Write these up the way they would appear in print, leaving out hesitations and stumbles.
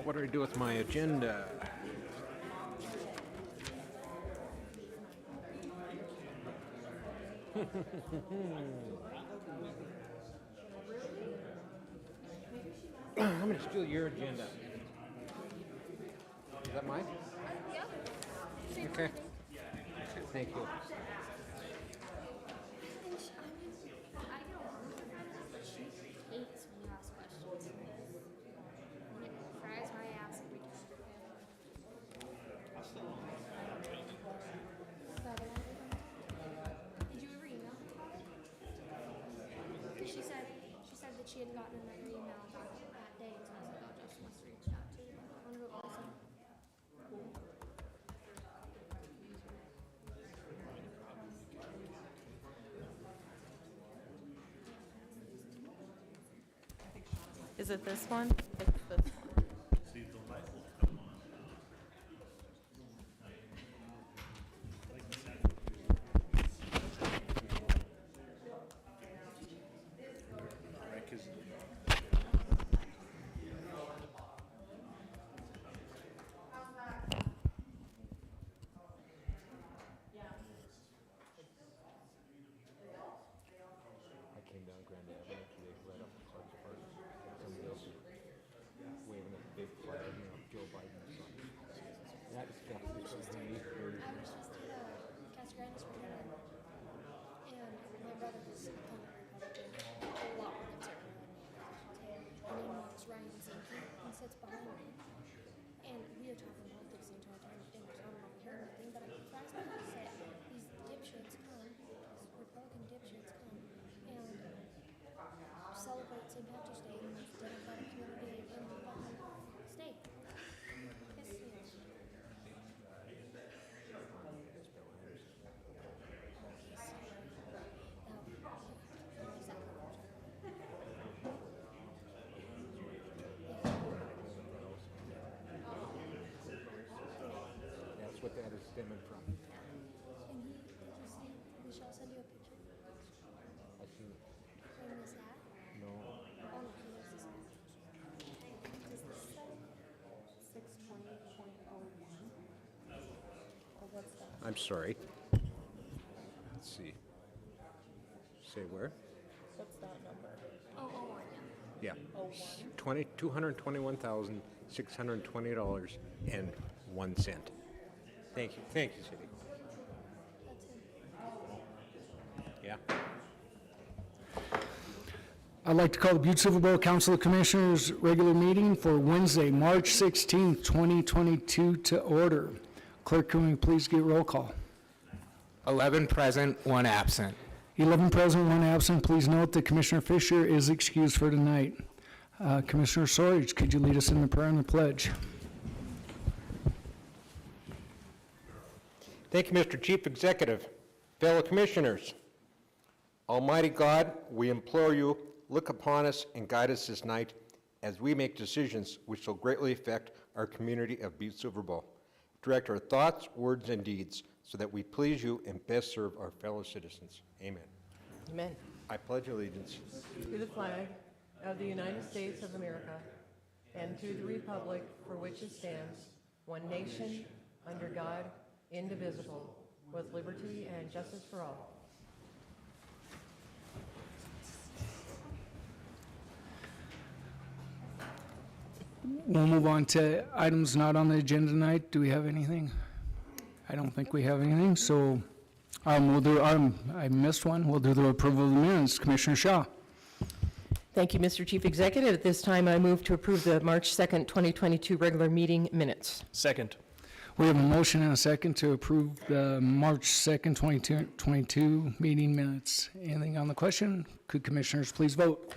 what do I do with my agenda? I'm going to steal your agenda. Is that mine? Yeah. Okay. Thank you. I don't, but she hates when you ask questions. And it fries my ass every time. Did you ever email her about it? She said that she had gotten another email about it that day, so I was like, oh, Justin must have reached out to you. I wonder who it was. Is it this one? It's this one. I came down Grand Avenue today, right up the Clark's apartment. Somebody else was waving a big flag, you know, Joe Biden or something. That is definitely something we need to do. I was just at Casa Grande for dinner, and my brother was kind of Republican, a lot more conservative than me, and he mocks Ryan Zinke and sits behind me. And we are talking politics the entire time, and I don't know hear anything, but I last night he said these dipshits come, these Republican dipshits come, and celebrate St. Patrick's Day in the Democratic community in the fucking state. Piss me off. That's what that is stemming from. And did you see, Michelle send you a picture? I see it. From his hat? No. Oh no, he wears this hat. Does this say 620.01. Oh, what's that? I'm sorry. Let's see. Say where? What's that number? oh, yeah. Yeah. Oh, $221,620.01. Thank you. Thank you, City. That's him. Yeah. I'd like to call the Butte-Silver Borough Council of Commissioners regular meeting for Wednesday, March 16th, 2022 to order. Clerk, can we please get roll call? 11 present, 1 absent. 11 present, 1 absent. Please note that Commissioner Fisher is excused for tonight. Commissioner Sorge, could you lead us in the prayer and the pledge? Thank you, Mr. Chief Executive. Fellow Commissioners, Almighty God, we implore you, look upon us and guide us this night as we make decisions which will greatly affect our community of Butte-Silver Bowl. Direct our thoughts, words, and deeds so that we please you and best serve our fellow citizens. Amen. Amen. I pledge allegiance To the flag of the United States of America and to the republic for which it stands, one nation, under God, indivisible, with liberty and justice for all. We'll move on to items not on the agenda tonight. Do we have anything? I don't think we have anything, so we'll do, I missed one. We'll do the approval of the minutes. Commissioner Shaw. Thank you, Mr. Chief Executive. At this time, I move to approve the March 2nd, 2022 regular meeting minutes. Second. We have a motion and a second to approve the March 2nd, 2022 meeting minutes. Anything on the question? Could commissioners please vote?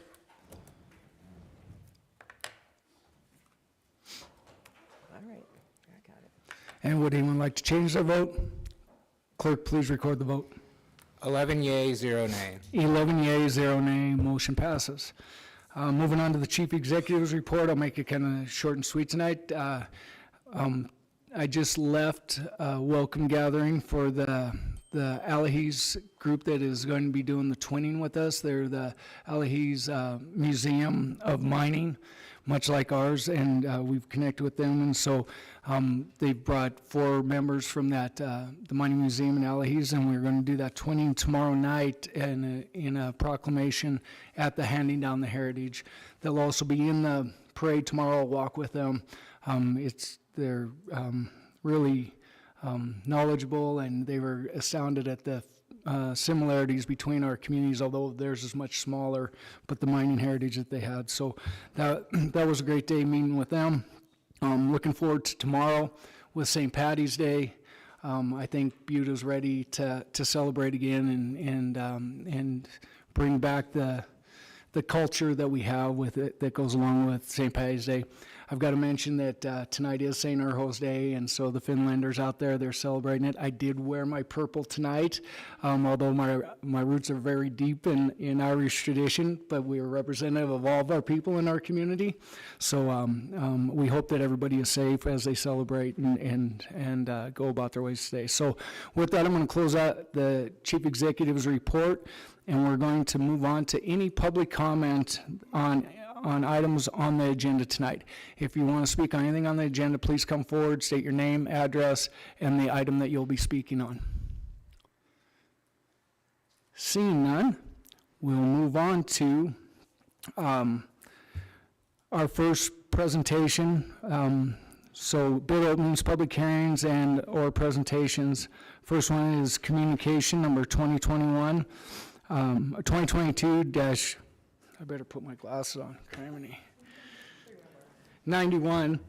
All right, I got it. And would anyone like to change their vote? Clerk, please record the vote. 11 yea, 0 nay. 11 yea, 0 nay, motion passes. Moving on to the Chief Executive's report, I'll make it kind of short and sweet tonight. I just left a welcome gathering for the Allahees group that is going to be doing the twinning with us. They're the Allahees Museum of Mining. much like ours, and we've connected with them. And so they brought 4 members from that, the Mining Museum in Allihies, and we're going to do that twinning tomorrow night in a proclamation at the Handing Down the Heritage. They'll also be in the parade tomorrow. I'll walk with them. They're really knowledgeable, and they were astounded at the similarities between our communities, although theirs is much smaller, but the mining heritage that they had. So that was a great day meeting with them. Looking forward to tomorrow with St. Patty's Day. I think Butte is ready to celebrate again and bring back the culture that we have with it that goes along with St. Patty's Day. I've got to mention that tonight is St. Urho's Day, and so the Finlanders out there, they're celebrating it. I did wear my purple tonight, although my roots are very deep in Irish tradition, but we are representative of all of our people in our community. So we hope that everybody is safe as they celebrate and go about their ways today. So with that, I'm going to close out the Chief Executive's report, and we're going to move on to any public comment on items on the agenda tonight. If you want to speak on anything on the agenda, please come forward, state your name, address, and the item that you'll be speaking on. Seeing none, we'll move on to our first presentation. So bid openings, public hearings, and or presentations. First one is communication number 2022 I better put my glasses on. Criminy. 91,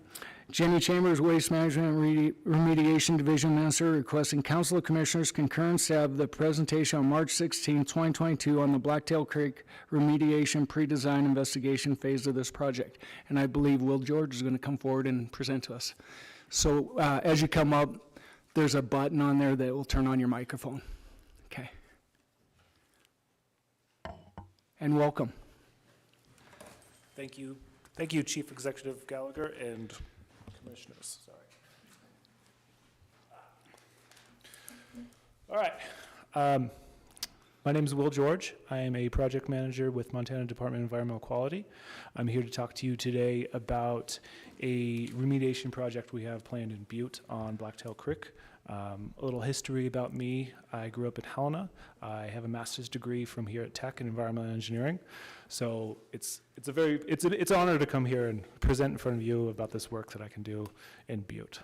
Jenny Chambers, Waste Management Remediation Division Minister, requesting Council of Commissioners concurrence to have the presentation on March 16, 2022 on the Blacktail Creek remediation pre-design investigation phase of this project. And I believe Will George is going to come forward and present to us. So as you come up, there's a button on there that will turn on your microphone. Okay. And welcome. Thank you. Thank you, Chief Executive Gallagher and Commissioners. Sorry. All right. My name is Will George. I am a project manager with Montana Department of Environmental Quality. I'm here to talk to you today about a remediation project we have planned in Butte on Blacktail Creek. A little history about me. I grew up in Helena. I have a master's degree from here at Tech in environmental engineering. So it's an honor to come here and present in front of you about this work that I can do in Butte.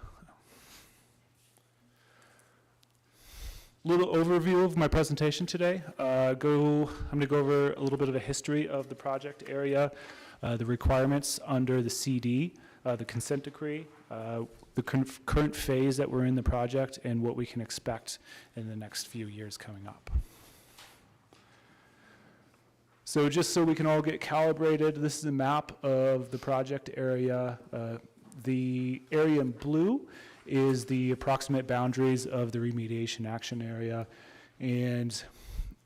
Little overview of my presentation today. I'm going to go over a little bit of a history of the project area, the requirements under the CD, the consent decree, the current phase that we're in the project, and what we can expect in the next few years coming up. So just so we can all get calibrated, this is a map of the project area. The area in blue is the approximate boundaries of the remediation action area. And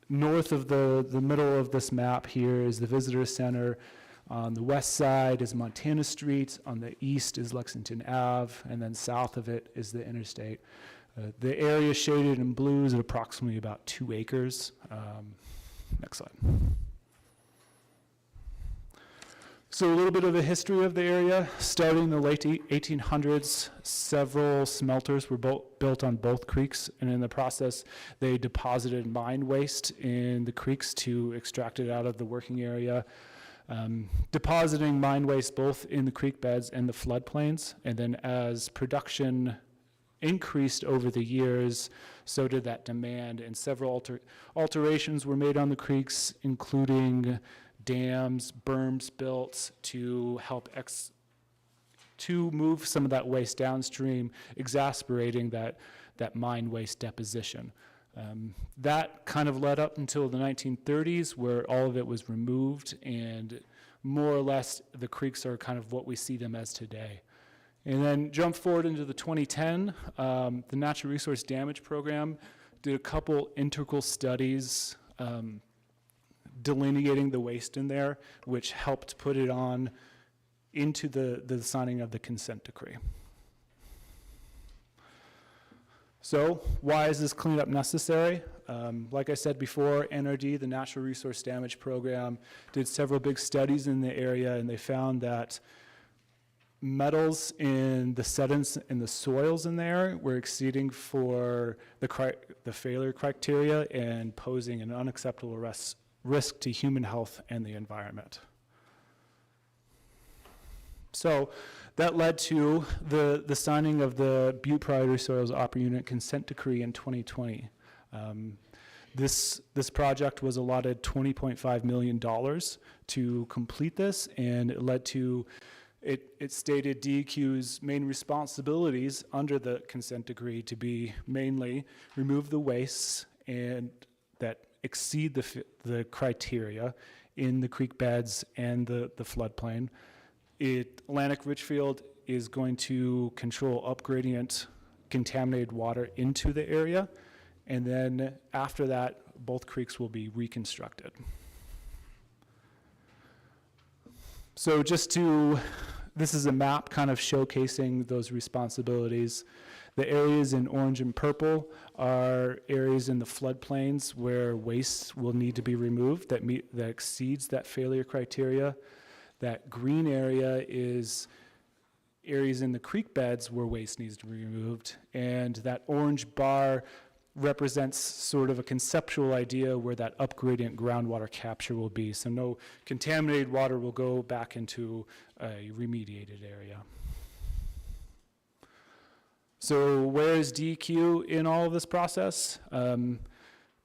north of the middle of this map here is the visitor center. On the west side is Montana Street, on the east is Lexington Ave, and then south of it is the interstate. The area shaded in blue is at approximately about 2 acres. Next slide. So a little bit of a history of the area. Starting in the late 1800s, several smelters were built on both creeks, and in the process, they deposited mine waste in the creeks to extract it out of the working area. Depositing mine waste both in the creek beds and the floodplains, and then as production increased over the years, so did that demand, and several alterations were made on the creeks, including dams, berms built to help to move some of that waste downstream, exacerbating that mine waste deposition. That kind of led up until the 1930s, where all of it was removed, and more or less the creeks are kind of what we see them as today. And then jump forward into the 2010, the Natural Resource Damage Program did a couple integral studies delineating the waste in there, which helped put it on into the signing of the consent decree. So why is this cleanup necessary? Like I said before, NRD, the Natural Resource Damage Program, did several big studies in the area, and they found that metals in the sediments in the soils in there were exceeding for the failure criteria and posing an unacceptable risk to human health and the environment. So that led to the signing of the Butte Priority Soils Opera Unit Consent Decree in 2020. This project was allotted $20.5 million to complete this, and it led to, it stated DEQ's main responsibilities under the consent decree to be mainly remove the wastes and that exceed the criteria in the creek beds and the floodplain. Atlantic Richfield is going to control upgradient contaminated water into the area, and then after that, both creeks will be reconstructed. So this is a map kind of showcasing those responsibilities. The areas in orange and purple are areas in the floodplains where waste will need to be removed that exceeds that failure criteria. That green area is areas in the creek beds where waste needs to be removed, and that orange bar represents sort of a conceptual idea where that upgradient groundwater capture will be. So no contaminated water will go back into a remediated area. So where is DEQ in all of this process?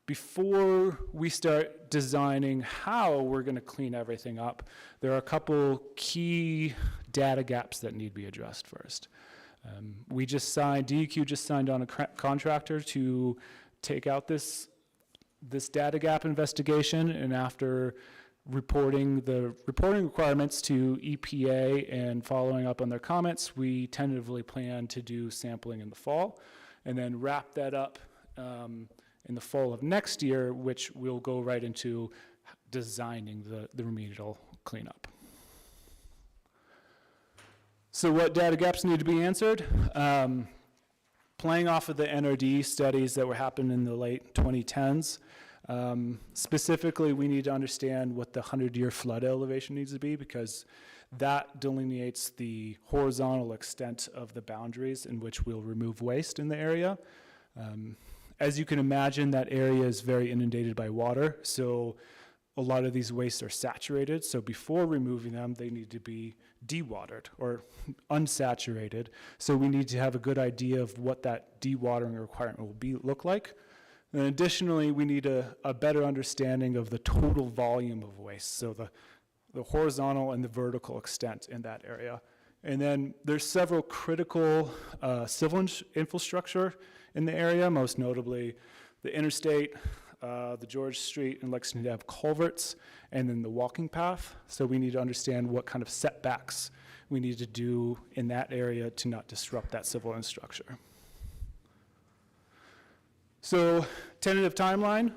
Before we start designing how we're going to clean everything up, there are a couple key data gaps that need to be addressed first. DEQ just signed on a contractor to take out this data gap investigation, and after reporting the reporting requirements to EPA and following up on their comments, we tentatively plan to do sampling in the fall, and then wrap that up in the fall of next year, which will go right into designing the remedial cleanup. So what data gaps need to be answered? Playing off of the NRD studies that were happening in the late 2010s, specifically we need to understand what the 100-year flood elevation needs to be, because that delineates the horizontal extent of the boundaries in which we'll remove waste in the area. As you can imagine, that area is very inundated by water, so a lot of these wastes are saturated, so before removing them, they need to be dewatered or unsaturated. So we need to have a good idea of what that dewatering requirement will look like. And additionally, we need a better understanding of the total volume of waste, so the horizontal and the vertical extent in that area. And then there's several critical civil infrastructure in the area, most notably the interstate, the George Street and Lexington have culverts, and then the walking path. So we need to understand what kind of setbacks we need to do in that area to not disrupt that civil infrastructure. So tentative timeline,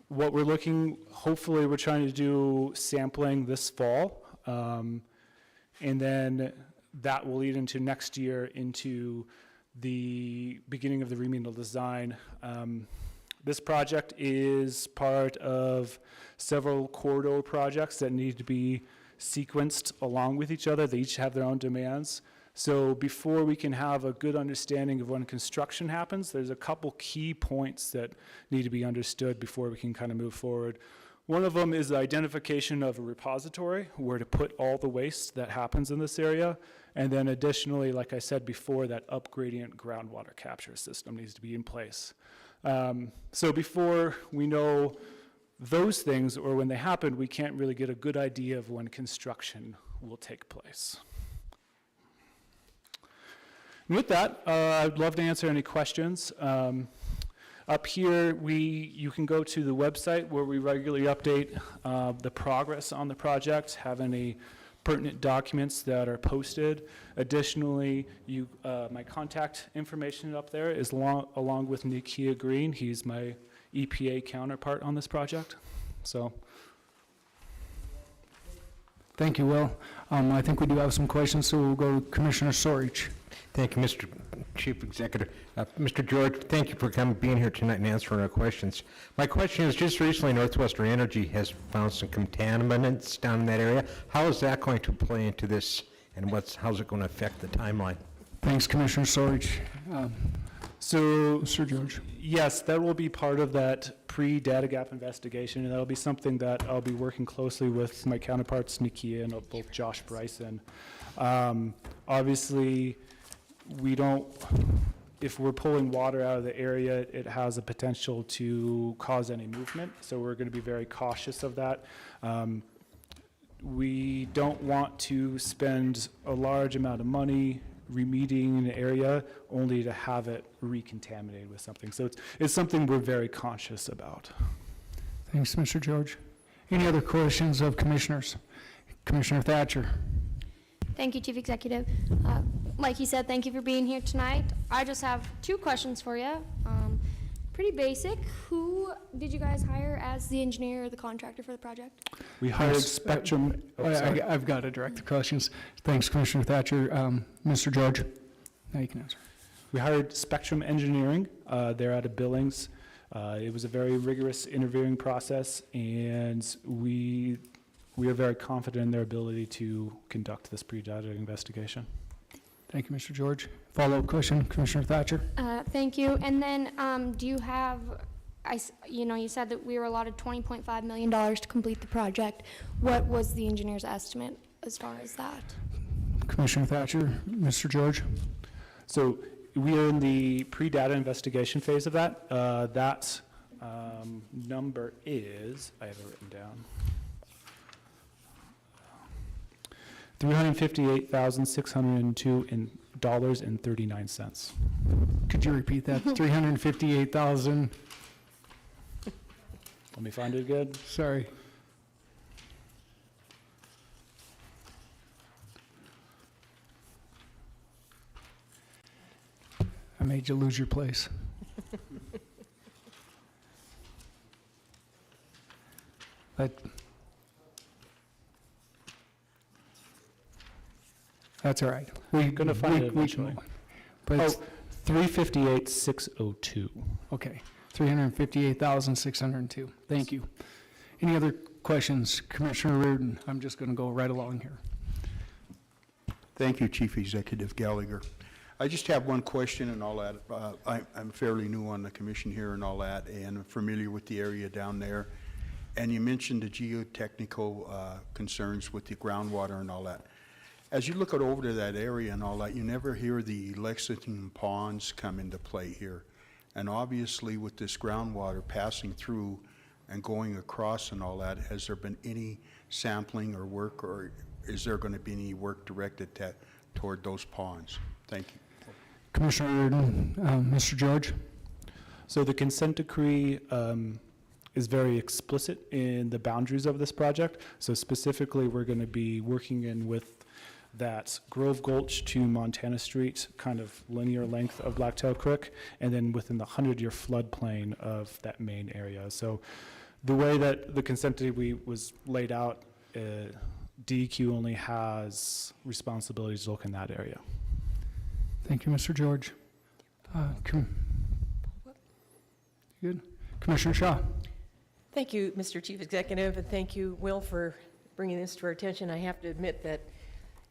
what we're hopefully we're trying to do sampling this fall, and then that will lead into next year into the beginning of the remedial design. This project is part of several corridor projects that need to be sequenced along with each other. They each have their own demands. So before we can have a good understanding of when construction happens, there's a couple key points that need to be understood before we can kind of move forward. One of them is the identification of a repository where to put all the waste that happens in this area. And then additionally, like I said before, that upgradient groundwater capture system needs to be in place. So before we know those things, or when they happen, we can't really get a good idea of when construction will take place. And with that, I'd love to answer any questions. Up here, you can go to the website where we regularly update the progress on the project, have any pertinent documents that are posted. Additionally, my contact information up there is along with Nikia Green. He's my EPA counterpart on this project. So, Thank you, Will. I think we do have some questions, so we'll go to Commissioner Sorich. Thank you, Mr. Chief Executive. Mr. George, thank you for being here tonight and answering our questions. My question is, just recently Northwestern Energy has found some contaminants down in that area. How is that going to play into this, and how's it going to affect the timeline? Thanks, Commissioner Sorge. So, Mr. George. yes, that will be part of that pre-data gap investigation, and that'll be something that I'll be working closely with my counterparts, Nikia and both Josh Bryson. Obviously, if we're pulling water out of the area, it has a potential to cause any movement, so we're going to be very cautious of that. We don't want to spend a large amount of money remediating an area only to have it recontaminated with something. So it's something we're very conscious about. Thanks, Mr. George. Any other questions of commissioners? Commissioner Thatcher. Thank you, Chief Executive. Like he said, thank you for being here tonight. I just have 2 questions for you. Pretty basic. Who did you guys hire as the engineer or the contractor for the project? We hired Spectrum. I've got to direct the questions. Thanks, Commissioner Thatcher. Mr. George, now you can answer. We hired Spectrum Engineering. They're out of Billings. It was a very rigorous interviewing process, and we are very confident in their ability to conduct this pre-data investigation. Thank you, Mr. George. Follow-up question, Commissioner Thatcher. Thank you. And then, do you have, you said that we were allotted $20.5 million to complete the project. What was the engineer's estimate as far as that? Commissioner Thatcher, Mr. George. So we are in the pre-data investigation phase of that. That number is, I have it written down, $358,602.39. Could you repeat that? 358,000, Let me find it good. sorry. I made you lose your place. But that's all right. We're Gonna find it eventually. But it's, 358,602. okay, 358,602. Thank you. Any other questions? Commissioner Reardon, I'm just going to go right along here. Thank you, Chief Executive Gallagher. I just have one question and all that. I'm fairly new on the commission here and all that, and I'm familiar with the area down there. And you mentioned the geotechnical concerns with the groundwater and all that. As you look over to that area and all that, you never hear the Lexington Ponds come into play here. And obviously with this groundwater passing through and going across and all that, has there been any sampling or work, or is there going to be any work directed toward those ponds? Thank you. Commissioner Reardon, Mr. George. So the consent decree is very explicit in the boundaries of this project. So specifically, we're going to be working in with that Grove Gulch to Montana Street kind of linear length of Blacktail Creek, and then within the 100-year floodplain of that main area. So the way that the consent decree was laid out, DEQ only has responsibilities to look in that area. Thank you, Mr. George. Good. Commissioner Shaw. Thank you, Mr. Chief Executive, and thank you, Will, for bringing this to our attention. I have to admit that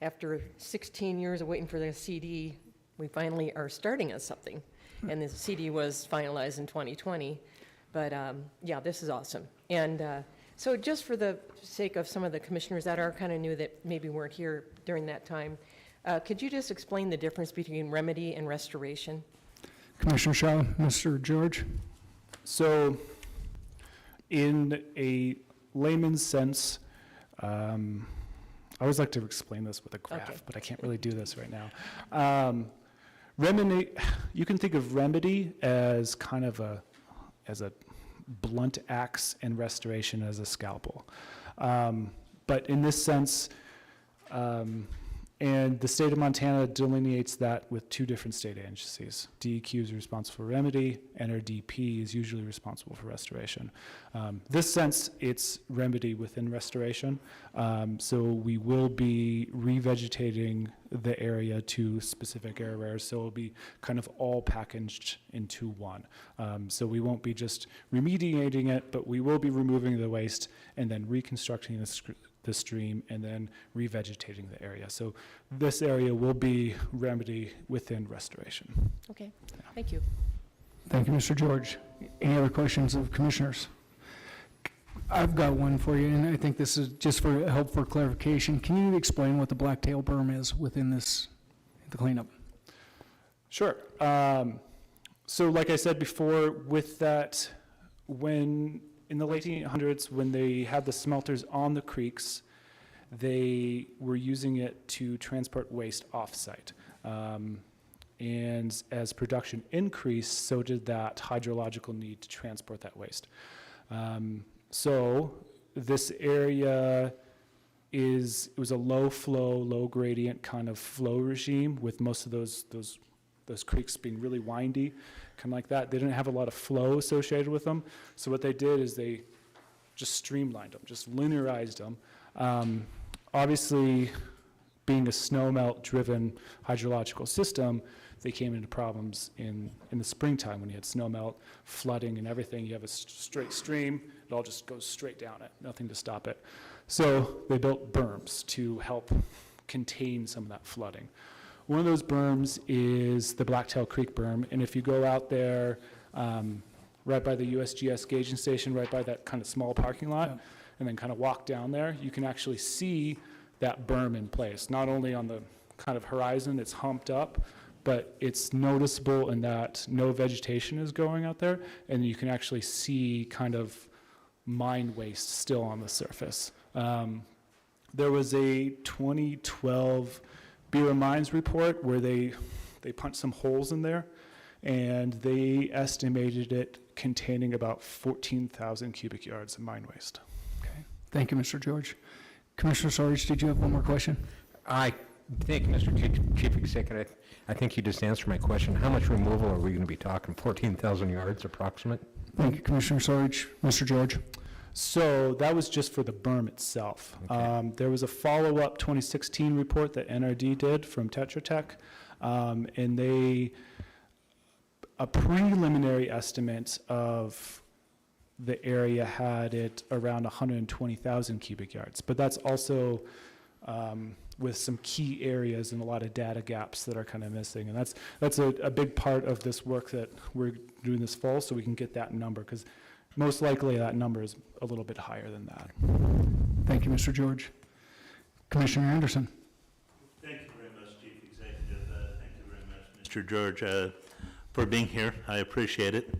after 16 years of waiting for the CD, we finally are starting on something. And the CD was finalized in 2020. But yeah, this is awesome. And so just for the sake of some of the commissioners that are kind of new that maybe weren't here during that time, could you just explain the difference between remedy and restoration? Commissioner Shaw, Mr. George. So in a layman's sense, I always like to explain this with a graph, Okay. but I can't really do this right now. Remedy, you can think of remedy as kind of a blunt axe and restoration as a scalpel. But in this sense, And the state of Montana delineates that with two different state agencies. DEQ is responsible for remedy, and our DP is usually responsible for restoration. This sense, it's remedy within restoration. So we will be revegetating the area to specific areas, so it'll be kind of all packaged into one. So we won't be just remediating it, but we will be removing the waste and then reconstructing the stream and then revegetating the area. So this area will be remedy within restoration. Okay, thank you. Thank you, Mr. George. Any other questions of commissioners? I've got one for you, and I think this is just for help for clarification. Can you explain what the Blacktail berm is within this, the cleanup? Sure. So like I said before, with that, when in the late 1800s, when they had the smelters on the creeks, they were using it to transport waste off-site. And as production increased, so did that hydrological need to transport that waste. So this area it was a low flow, low gradient kind of flow regime, with most of those creeks being really windy, kind of like that. They didn't have a lot of flow associated with them. So what they did is they just streamlined them, just linearized them. Obviously, being a snowmelt driven hydrological system, they came into problems in the springtime when you had snowmelt, flooding and everything. You have a straight stream, it all just goes straight down it, nothing to stop it. So they built berms to help contain some of that flooding. One of those berms is the Blacktail Creek berm, and if you go out there right by the USGS gauging station, right by that kind of small parking lot, and then kind of walk down there, you can actually see that berm in place. Not only on the kind of horizon, it's humped up, but it's noticeable in that no vegetation is growing out there, and you can actually see kind of mine waste still on the surface. There was a 2012 Bureau of Mines report where they punched some holes in there, and they estimated it containing about 14,000 cubic yards of mine waste. Okay. Thank you, Mr. George. Commissioner Sorge, did you have one more question? Thank you, Mr. Chief Executive. I think you just answered my question. How much removal are we going to be talking? 14,000 yards approximate? Thank you, Commissioner Sorge. Mr. George? So that was just for the berm itself. Okay. There was a follow-up 2016 report that NRD did from Tetra Tech, and a preliminary estimate of the area had it around 120,000 cubic yards. But that's also with some key areas and a lot of data gaps that are kind of missing. And that's a big part of this work that we're doing this fall, so we can get that number, because most likely that number is a little bit higher than that. Thank you, Mr. George. Commissioner Anderson? Thank you very much, Chief Executive. Thank you very much, Mr. George, for being here. I appreciate it.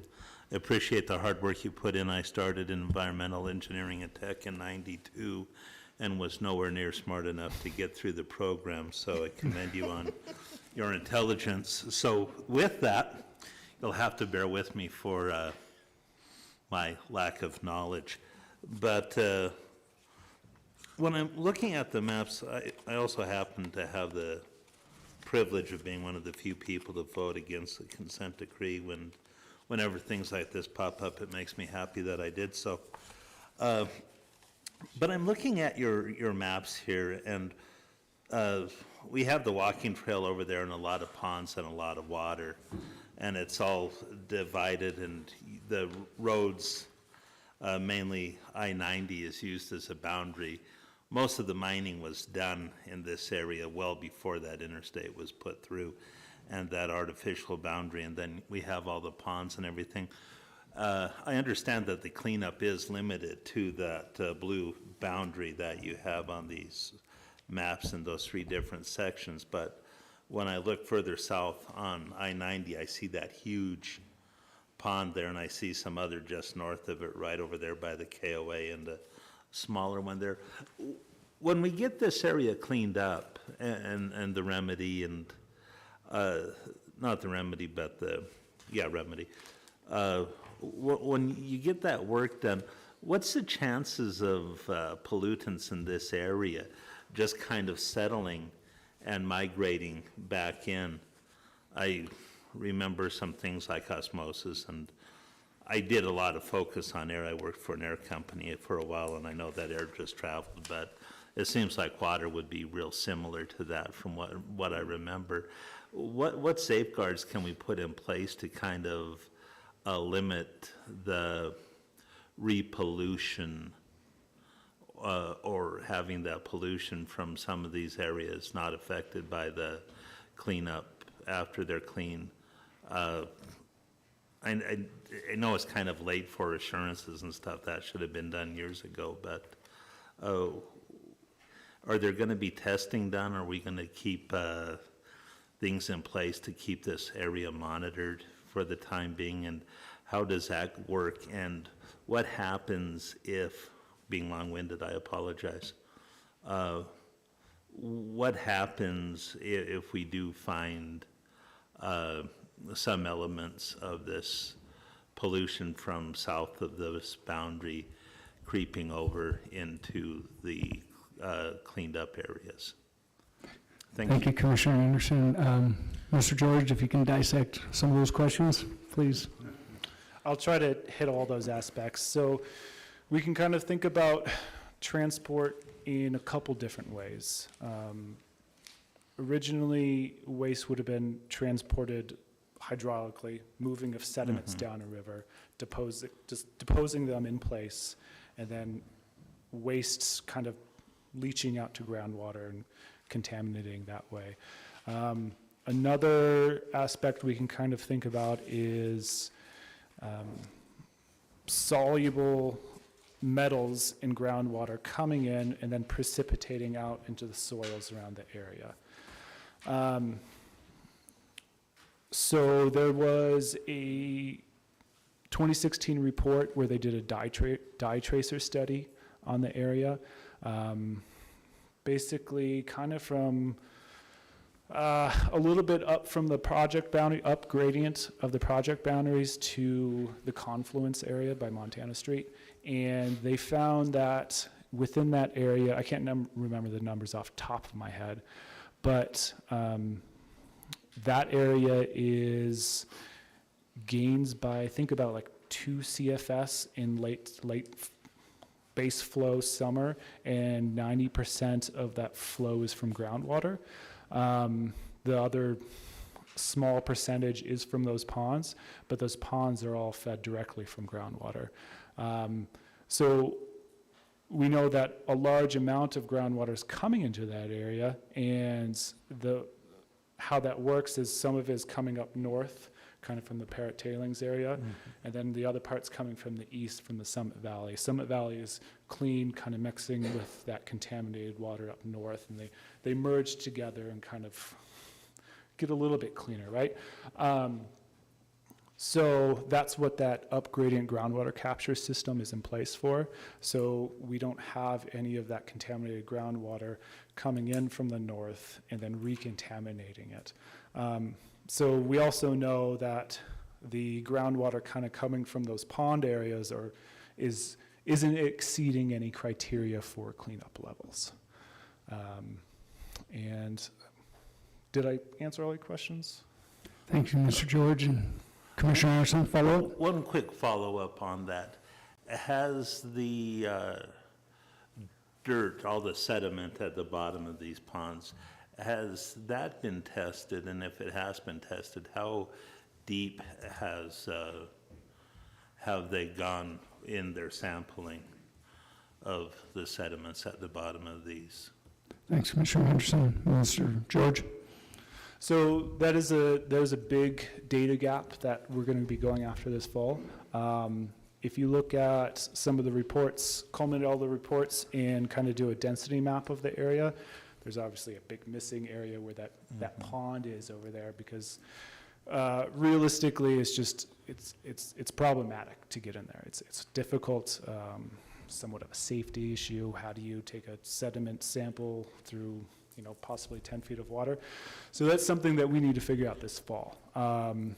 I appreciate the hard work you put in. I started in environmental engineering and tech in '92 and was nowhere near smart enough to get through the program, so I commend you on your intelligence. So with that, you'll have to bear with me for my lack of knowledge. But when I'm looking at the maps, I also happen to have the privilege of being one of the few people to vote against the consent decree. Whenever things like this pop up, it makes me happy that I did so. But I'm looking at your maps here, and we have the walking trail over there and a lot of ponds and a lot of water, and it's all divided, and the roads, mainly I-90, is used as a boundary. Most of the mining was done in this area well before that interstate was put through, and that artificial boundary, and then we have all the ponds and everything. I understand that the cleanup is limited to that blue boundary that you have on these maps in those three different sections, but when I look further south on I-90, I see that huge pond there, and I see some other just north of it, right over there by the KOA, and a smaller one there. When we get this area cleaned up, and the remedy, and not the remedy, but remedy, when you get that work done, what's the chances of pollutants in this area just kind of settling and migrating back in. I remember some things like osmosis, and I did a lot of focus on air. I worked for an air company for a while, and I know that air just traveled, but it seems like water would be real similar to that from what I remember. What safeguards can we put in place to kind of limit the repollution or having that pollution from some of these areas not affected by the cleanup after they're clean? I know it's kind of late for assurances and stuff. That should have been done years ago, but are there going to be testing done? Are we going to keep things in place to keep this area monitored for the time being? And how does that work? And what happens if, being long-winded, I apologize, what happens if we do find some elements of this pollution from south of this boundary creeping over into the cleaned up areas? Thank you, Commissioner Anderson. Mr. George, if you can dissect some of those questions, please. I'll try to hit all those aspects. So we can kind of think about transport in a couple different ways. Originally, waste would have been transported hydraulically, moving of sediments down a river, deposing them in place, and then wastes kind of leaching out to groundwater and contaminating that way. Another aspect we can kind of think about is soluble metals in groundwater coming in and then precipitating out into the soils around the area. So there was a 2016 report where they did a dye tracer study on the area. Basically kind of from a little bit up from the project boundary, up gradient of the project boundaries to the confluence area by Montana Street. And they found that within that area, I can't remember the numbers off the top of my head, but that area is gains by, I think, about like 2 CFS in late base flow summer, and 90% of that flow is from groundwater. The other small percentage is from those ponds, but those ponds are all fed directly from groundwater. So we know that a large amount of groundwater is coming into that area, and how that works is some of it is coming up north, kind of from the Parrot Tailings area, and then the other part's coming from the east, from the Summit Valley. Summit Valley is clean, kind of mixing with that contaminated water up north, and they merge together and kind of get a little bit cleaner, right? So that's what that up-gradient groundwater capture system is in place for. So we don't have any of that contaminated groundwater coming in from the north and then recontaminating it. So we also know that the groundwater kind of coming from those pond areas isn't exceeding any criteria for cleanup levels. And did I answer all your questions? Thank you, Mr. George. And Commissioner Anderson, follow-up? One quick follow-up on that. Has the dirt, all the sediment at the bottom of these ponds, has that been tested? And if it has been tested, how deep have they gone in their sampling of the sediments at the bottom of these? Thanks, Commissioner Anderson. Mr. George? So there's a big data gap that we're going to be going after this fall. If you look at some of the reports, culminate all the reports, and kind of do a density map of the area, there's obviously a big missing area where that pond is over there, because realistically, it's problematic to get in there. It's difficult, somewhat of a safety issue. How do you take a sediment sample through, possibly 10 feet of water? So that's something that we need to figure out this fall. And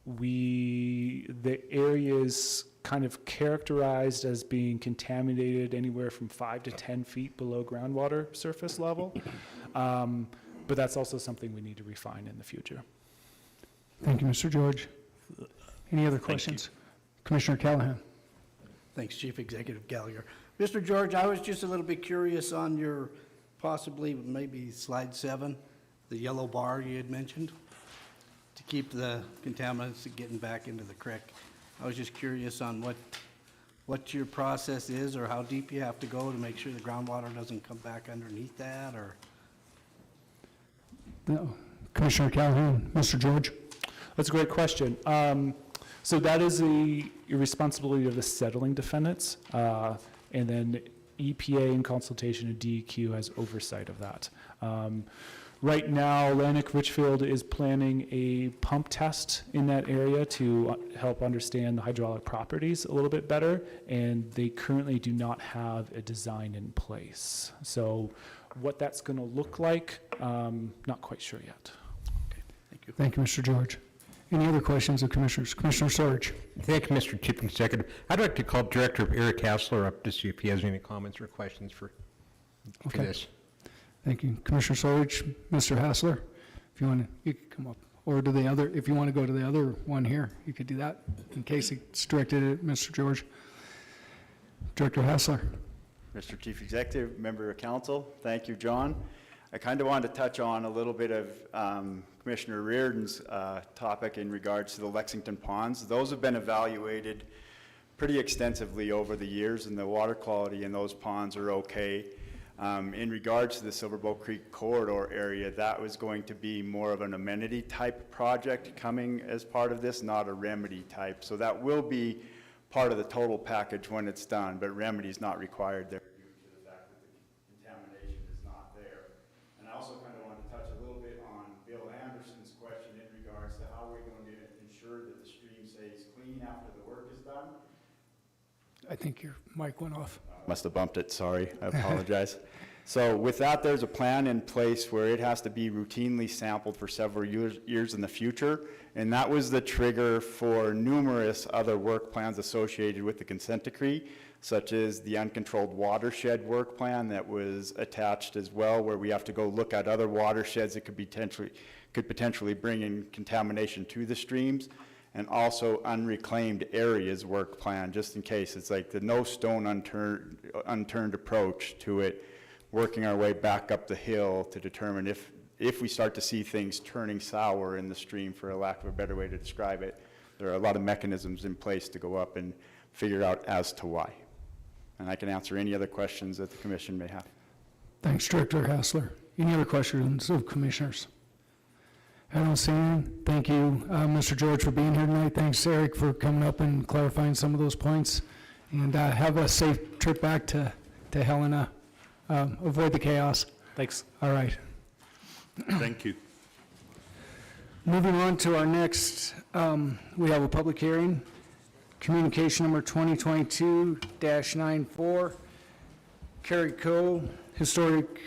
the areas kind of characterized as being contaminated anywhere from 5 to 10 feet below groundwater surface level. But that's also something we need to refine in the future. Thank you, Mr. George. Any other questions? Commissioner Callahan. Thanks, Chief Executive Gallagher. Mr. George, I was just a little bit curious on your possibly maybe slide 7, the yellow bar you had mentioned, to keep the contaminants getting back into the creek. I was just curious on what your process is, or how deep you have to go to make sure the groundwater doesn't come back underneath that, or? No. Commissioner Callahan, Mr. George. That's a great question. So that is the responsibility of the settling defendants, and then EPA in consultation with DEQ has oversight of that. Right now, Atlantic Richfield is planning a pump test in that area to help understand the hydraulic properties a little bit better, and they currently do not have a design in place. So what that's going to look like, not quite sure yet. Thank you. Thank you, Mr. George. Any other questions of commissioners? Commissioner Surge. Thank you, Mr. Chief Executive. I'd like to call Director Eric Hassler up to see if he has any comments or questions for Okay. this. Thank you. Commissioner Surge, Mr. Hassler, if you want to, you could come up. Or to the other, if you want to go to the other one here, you could do that in case it's directed at Mr. George. Director Hassler. Mr. Chief Executive, Member of Council, thank you, John. I kind of wanted to touch on a little bit of Commissioner Reardon's topic in regards to the Lexington Ponds. Those have been evaluated pretty extensively over the years, and the water quality in those ponds are okay. In regards to the Silverboat Creek corridor area, that was going to be more of an amenity type project coming as part of this, not a remedy type. So that will be part of the total package when it's done, but remedy is not required there due to the fact that the contamination is not there. And I also kind of want to touch a little bit on Bill Anderson's question in regards to how we're going to ensure that the stream stays clean after the work is done. I think your mic went off. Must have bumped it, sorry, I apologize. So with that, there's a plan in place where it has to be routinely sampled for several years in the future, and that was the trigger for numerous other work plans associated with the consent decree, such as the uncontrolled watershed work plan that was attached as well, where we have to go look at other watersheds that could potentially bring in contamination to the streams, and also unreclaimed areas work plan, just in case. It's like the no stone unturned approach to it, working our way back up the hill to determine if we start to see things turning sour in the stream, for a lack of a better way to describe it, there are a lot of mechanisms in place to go up and figure out as to why. And I can answer any other questions that the commission may have. Thanks, Director Hassler. Any other questions of commissioners? I don't see any. Thank you, Mr. George, for being here tonight. Thanks, Eric, for coming up and clarifying some of those points. And have a safe trip back to Helena. Avoid the chaos. Thanks. All right. Thank you. Moving on to our next, we have a public hearing. Communication number 2022-94. Carrie Cole, Historic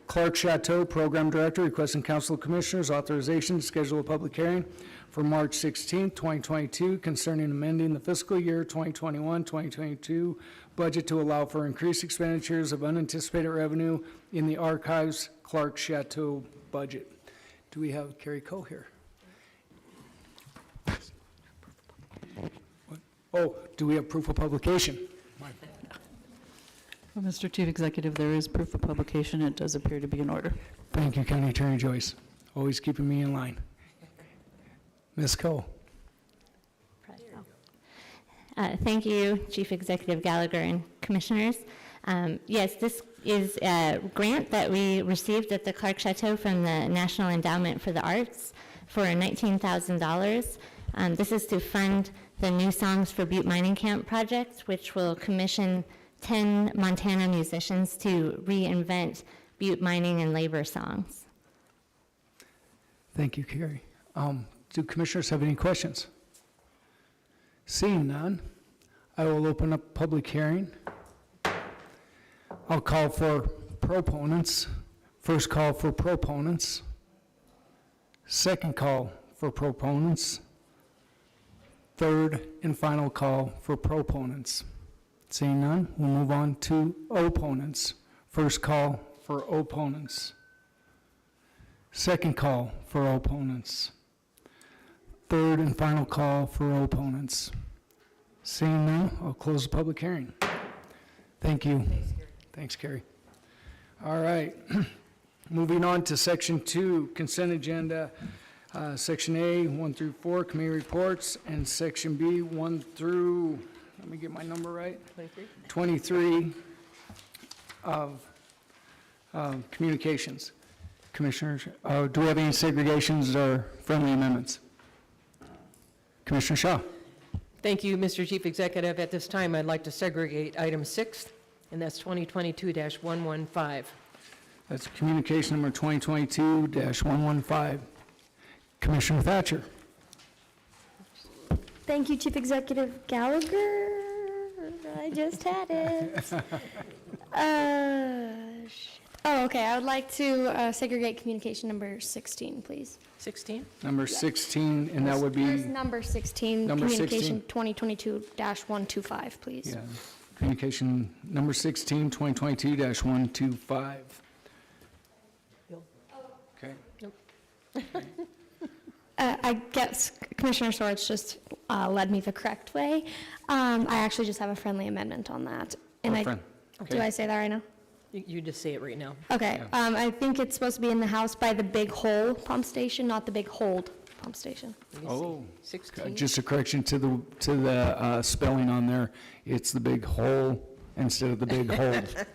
Clark Chateau Program Director, requesting Council of Commissioners authorization to schedule a public hearing for March 16, 2022, concerning amending the fiscal year 2021-2022 budget to allow for increased expenditures of unanticipated revenue in the Archives Clark Chateau budget. Do we have Carrie Cole here? Oh, do we have proof of publication? Well, Mr. Chief Executive, there is proof of publication. It does appear to be in order. Thank you, County Attorney Joyce. Always keeping me in line. Ms. Cole. Thank you, Chief Executive Gallagher and Commissioners. Yes, this is a grant that we received at the Clark Chateau from the National Endowment for the Arts for $19,000. This is to fund the New Songs for Butte Mining Camp project, which will commission 10 Montana musicians to reinvent Butte mining and labor songs. Thank you, Carrie. Do commissioners have any questions? Seeing none, I will open up public hearing. I'll call for proponents. First call for proponents. Second call for proponents. third and final call for proponents. Seeing none, we'll move on to opponents. First call for opponents. Second call for opponents. Third and final call for opponents. Seeing none, I'll close the public hearing. Thank you. Thanks, Carrie. All right. Moving on to Section 2, Consent Agenda. Section A, 1 through 4, Committee Reports, and Section B, 1 through, let me get my number right, 23 of Communications. Commissioners, do we have any segregations or friendly amendments? Commissioner Shaw. Thank you, Mr. Chief Executive. At this time, I'd like to segregate item 6, and that's 2022-115. That's communication number 2022-115. Commissioner Thatcher. Thank you, Chief Executive Gallagher. I just had it. Oh, okay. I would like to segregate communication number 16, please. 16? Number 16, and that would be, Where's number 16? Number Communication 2022-125, please. yeah, communication number 16, 2022-125. Okay. I guess Commissioner Swartz just led me the correct way. I actually just have a friendly amendment on that. And Friend. do I say that right now? You just say it right now. Okay. I think it's supposed to be in the house by the Big Hole pump station, not the Big Hold pump station. Let me Oh, see. 16? just a correction to the spelling on there. It's the big hole instead of the big hold.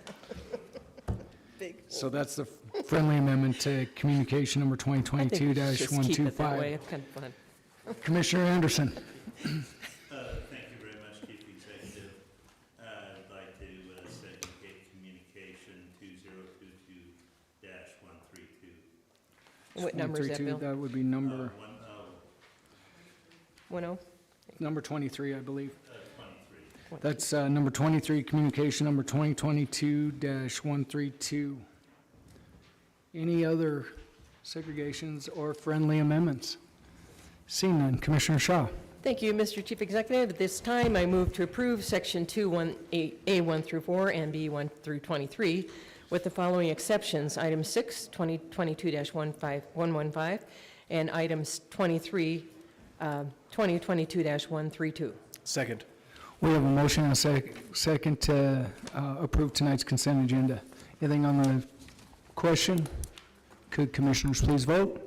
So that's the friendly amendment to communication number I think just keep it that way. 2022-125. It's kind of fun. Commissioner Anderson. Thank you very much, Chief Executive. I'd like to segregate communication 2022-132. What number is that, 132, Bill? That would be number, 10? number 23, I believe. 23. That's number 23, communication number 2022-132. Any other segregations or friendly amendments? Seeing none, Commissioner Shaw. Thank you, Mr. Chief Executive. At this time, I move to approve Section 2(1)(a)(1) through 4 and B1 through 23 with the following exceptions. Item 6, 2022-115, and items 23, 2022-132. Second. We have a motion and a second to approve tonight's consent agenda. Anything on the question? Could commissioners please vote?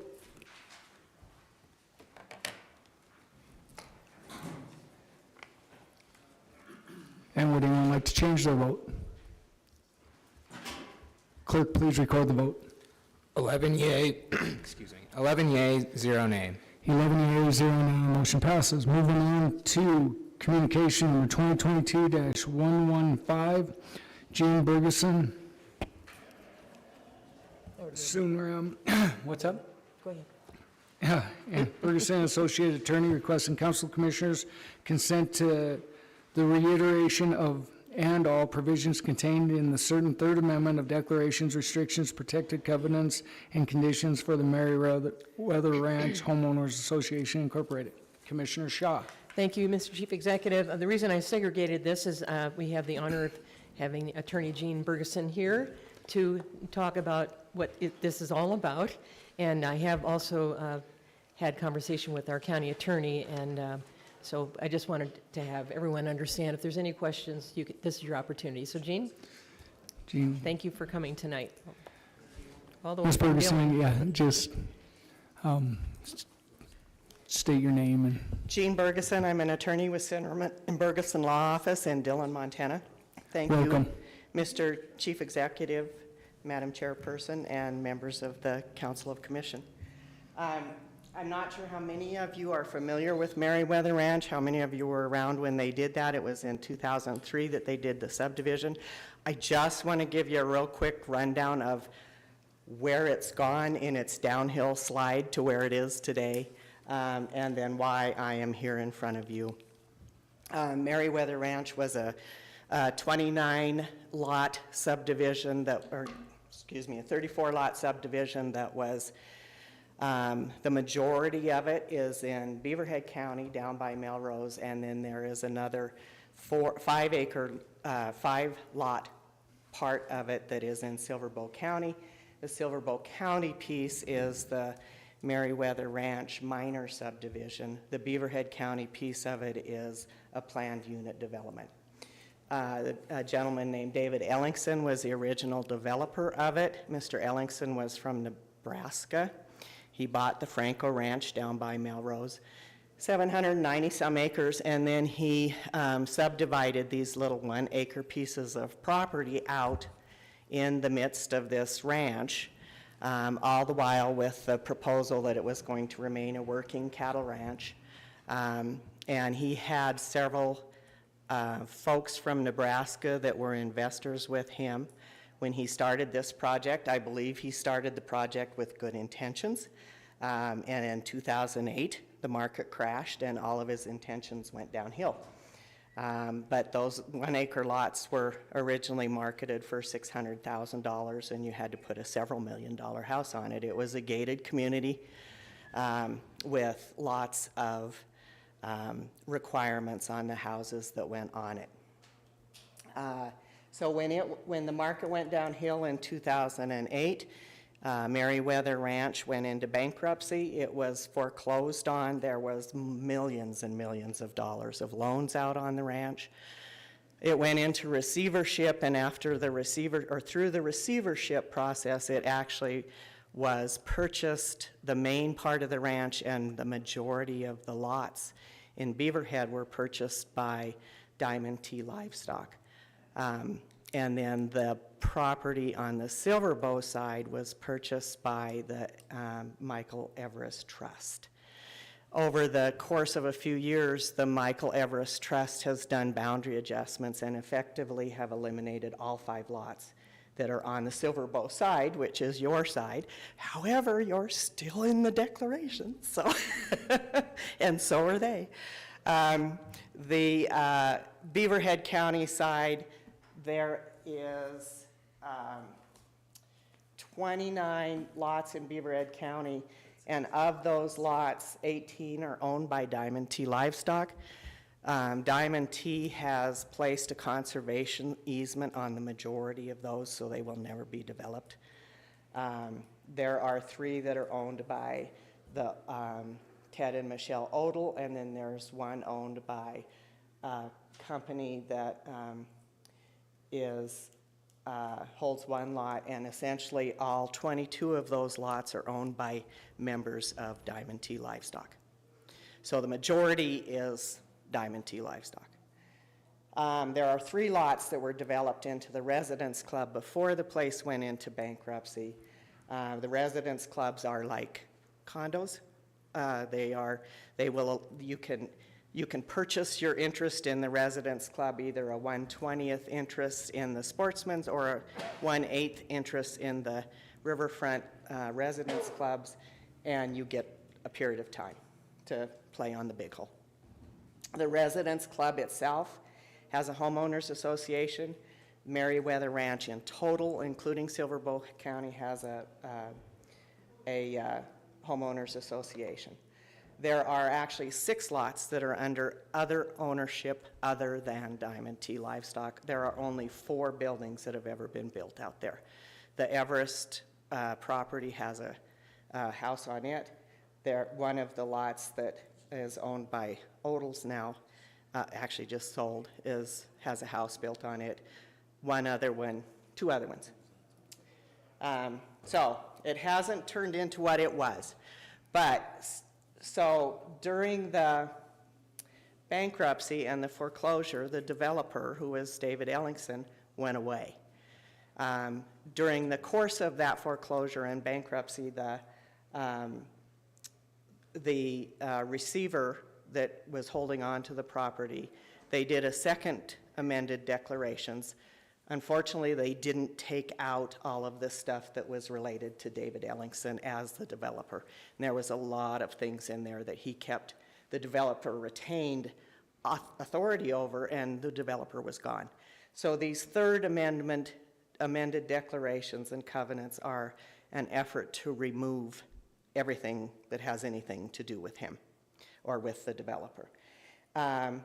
And would anyone like to change their vote? Clerk, please record the vote. 11 yea, excuse me, 11 yea, 0 nay. 11 yeas, 0 nay, motion passes. Moving on to communication number 2022-115, Gene Bergeson. Soon, what's up? Go ahead. Yeah, and Ferguson, Associate Attorney, requesting Council Commissioners consent to the reiteration of and all provisions contained in the certain Third Amendment of declarations, restrictions, protected covenants, and conditions for the Meriwether Ranch Homeowners Association Incorporated. Commissioner Shaw. Thank you, Mr. Chief Executive. The reason I segregated this is we have the honor of having Attorney Gene Bergeson here to talk about what this is all about. And I have also had conversation with our county attorney, and so I just wanted to have everyone understand if there's any questions, this is your opportunity. So Gene, thank you for coming tonight. All the way Ms. from Ferguson, Dillon. yeah, just state your name and Jean Bergeson, I'm an attorney with Sinnerman and Bergeson Law Office in Dillon, Montana. Thank welcome. you, Mr. Chief Executive, Madam Chairperson, and members of the Council of Commission. I'm not sure how many of you are familiar with Meriwether Ranch, how many of you were around when they did that. It was in 2003 that they did the subdivision. I just want to give you a real quick rundown of where it's gone in its downhill slide to where it is today, and then why I am here in front of you. Meriwether Ranch was a 29-lot subdivision that, or excuse me, a 34-lot subdivision that was The majority of it is in Beaverhead County down by Melrose, and then there is another 5-lot part of it that is in Silver Bow County. The Silver Bow County piece is the Meriwether Ranch minor subdivision. The Beaverhead County piece of it is a planned unit development. A gentleman named David Ellingson was the original developer of it. Mr. Ellingson was from Nebraska. He bought the Franco Ranch down by Melrose, 790-some acres, and then he subdivided these little 1-acre pieces of property out in the midst of this ranch, all the while with the proposal that it was going to remain a working cattle ranch. And he had several folks from Nebraska that were investors with him when he started this project. I believe he started the project with good intentions. And in 2008, the market crashed and all of his intentions went downhill. But those 1-acre lots were originally marketed for $600,000, and you had to put a several million-dollar house on it. It was a gated community with lots of requirements on the houses that went on it. So when the market went downhill in 2008, Meriwether Ranch went into bankruptcy. It was foreclosed on. There was millions and millions of dollars of loans out on the ranch. It went into receivership, and through the receivership process, it actually was purchased. The main part of the ranch and the majority of the lots in Beaverhead were purchased by Diamond T Livestock. And then the property on the Silver Bow side was purchased by the Michael Everest Trust. Over the course of a few years, the Michael Everest Trust has done boundary adjustments and effectively have eliminated all 5 lots that are on the Silver Bow side, which is your side. However, you're still in the declaration, so and so are they. The Beaverhead County side, there is 29 lots in Beaverhead County, and of those lots, 18 are owned by Diamond T Livestock. Diamond T has placed a conservation easement on the majority of those, so they will never be developed. There are 3 that are owned by the Ted and Michelle Odell, and then there's one owned by a company that holds 1 lot, and essentially all 22 of those lots are owned by members of Diamond T Livestock. So the majority is Diamond T Livestock. There are 3 lots that were developed into the Residence Club before the place went into bankruptcy. The Residence Clubs are like condos. You can purchase your interest in the Residence Club, either a 1/20th interest in the Sportsman's or a 1/8 interest in the Riverfront Residence Clubs, and you get a period of time to play on the big hole. The Residence Club itself has a homeowners association. Meriwether Ranch in total, including Silver Bow County, has a homeowners association. There are actually 6 lots that are under other ownership other than Diamond T Livestock. There are only 4 buildings that have ever been built out there. The Everest property has a house on it. One of the lots that is owned by Odell's now, actually just sold, has a house built on it. 2 other ones. So it hasn't turned into what it was. But so during the bankruptcy and the foreclosure, the developer, who was David Ellingson, went away. During the course of that foreclosure and bankruptcy, the receiver that was holding on to the property, they did a second amended declarations. Unfortunately, they didn't take out all of the stuff that was related to David Ellingson as the developer. And there was a lot of things in there that he kept, the developer retained authority over, and the developer was gone. So these third amended declarations and covenants are an effort to remove everything that has anything to do with him or with the developer. As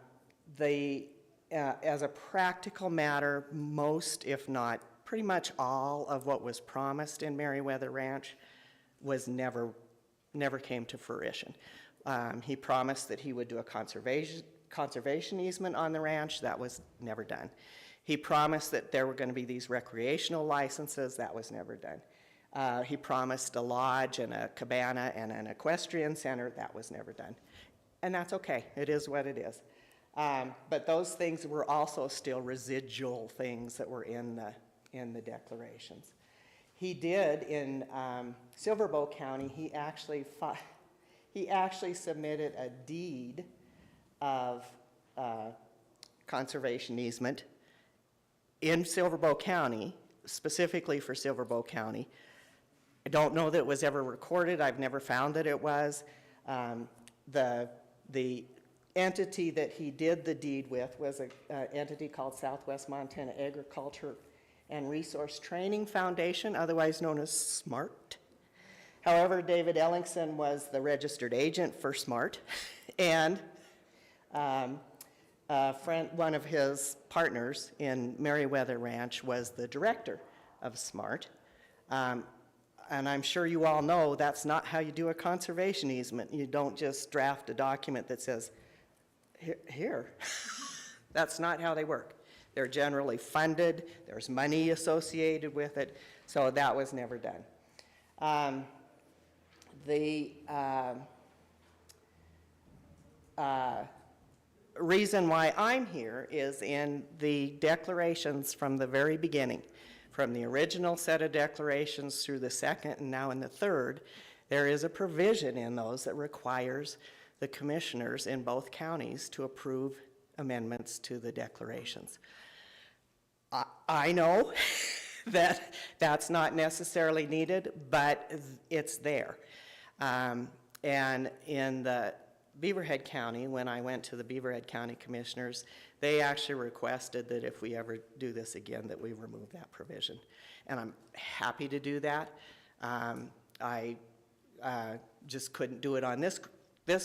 a practical matter, most, if not pretty much all of what was promised in Meriwether Ranch was never came to fruition. He promised that he would do a conservation easement on the ranch. That was never done. He promised that there were going to be these recreational licenses. That was never done. He promised a lodge and a cabana and an equestrian center. That was never done. And that's okay. It is what it is. But those things were also still residual things that were in the declarations. He did in Silverbow County. He actually submitted a deed of conservation easement in Silverbow County, specifically for Silverbow County. I don't know that it was ever recorded. I've never found that it was. The entity that he did the deed with was an entity called Southwest Montana Agriculture and Resource Training Foundation, otherwise known as SMART. However, David Ellingson was the registered agent for SMART, and one of his partners in Meriwether Ranch was the director of SMART. And I'm sure you all know that's not how you do a conservation easement. You don't just draft a document that says, here. That's not how they work. They're generally funded. There's money associated with it. So that was never done. The reason why I'm here is in the declarations from the very beginning, from the original set of declarations through the second and now in the third, there is a provision in those that requires the commissioners in both counties to approve amendments to the declarations. I know that that's not necessarily needed, but it's there. And in the Beaverhead County, when I went to the Beaverhead County Commissioners, they actually requested that if we ever do this again, that we remove that provision. And I'm happy to do that. I just couldn't do it on this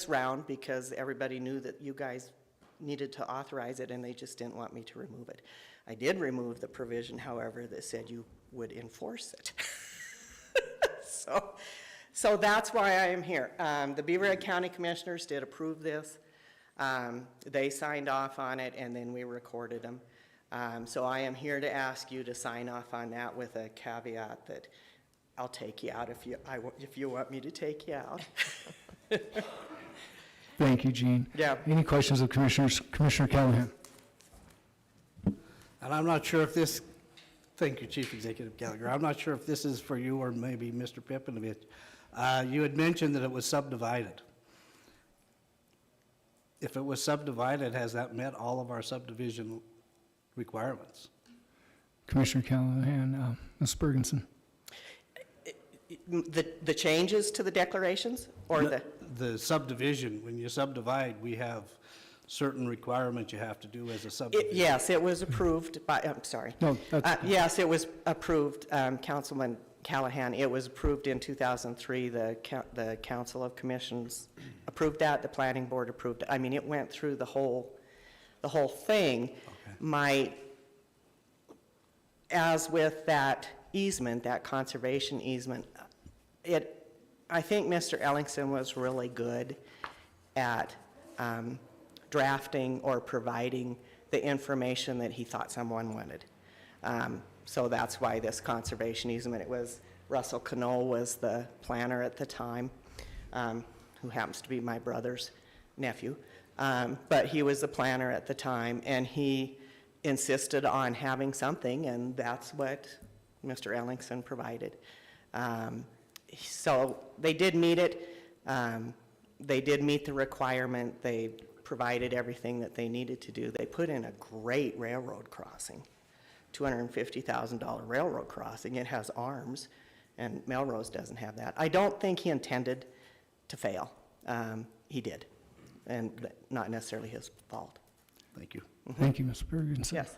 round because everybody knew that you guys needed to authorize it and they just didn't want me to remove it. I did remove the provision, however, that said you would enforce it. So that's why I am here. The Beaverhead County Commissioners did approve this. They signed off on it and then we recorded them. So I am here to ask you to sign off on that with a caveat that I'll take you out if you want me to take you out. Thank you, Gene. Yeah. Any questions of commissioners? Commissioner Callahan. And I'm not sure if this, thank you, Chief Executive Gallagher. I'm not sure if this is for you or maybe Mr. Pipinovich. You had mentioned that it was subdivided. If it was subdivided, has that met all of our subdivision requirements? Commissioner Callahan, Ms. Bergensen. The changes to the declarations or the subdivision, when you subdivide, we have certain requirements you have to do as a subdivision. Yes, it was approved by, I'm sorry. No, that's yes, it was approved, Councilman Callahan. It was approved in 2003. The Council of Commissions approved that. The Planning Board approved it. I mean, it went through the whole thing. Okay. As with that easement, that conservation easement, I think Mr. Ellingson was really good at drafting or providing the information that he thought someone wanted. So that's why this conservation easement, it was Russell Cano was the planner at the time, who happens to be my brother's nephew. But he was the planner at the time, and he insisted on having something, and that's what Mr. Ellingson provided. So they did meet it. They did meet the requirement. They provided everything that they needed to do. They put in a great railroad crossing, $250,000 railroad crossing. It has arms, and Melrose doesn't have that. I don't think he intended to fail. He did, and not necessarily his fault. Thank you. Thank you, Ms. Bergensen. Yes.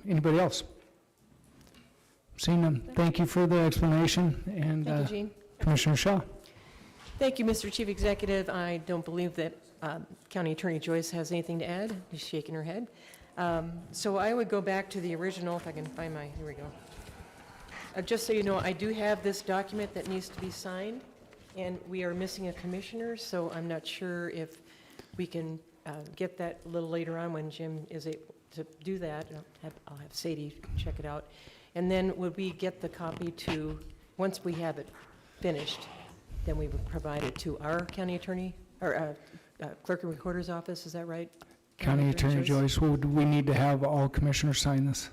Anybody else? Seeing none, thank you for the explanation, and Thank you, Gene. Commissioner Shaw. Thank you, Mr. Chief Executive. I don't believe that County Attorney Joyce has anything to add. She's shaking her head. So I would go back to the original, if I can find my, here we go. Just so you know, I do have this document that needs to be signed, and we are missing a commissioner, so I'm not sure if we can get that a little later on when Jim is able to do that. I'll have Sadie check it out. And then would we get the copy to, once we have it finished, then we would provide it to our county attorney, or clerk and recorder's office, is that right? County Attorney Joyce, would we need to have all commissioners sign this?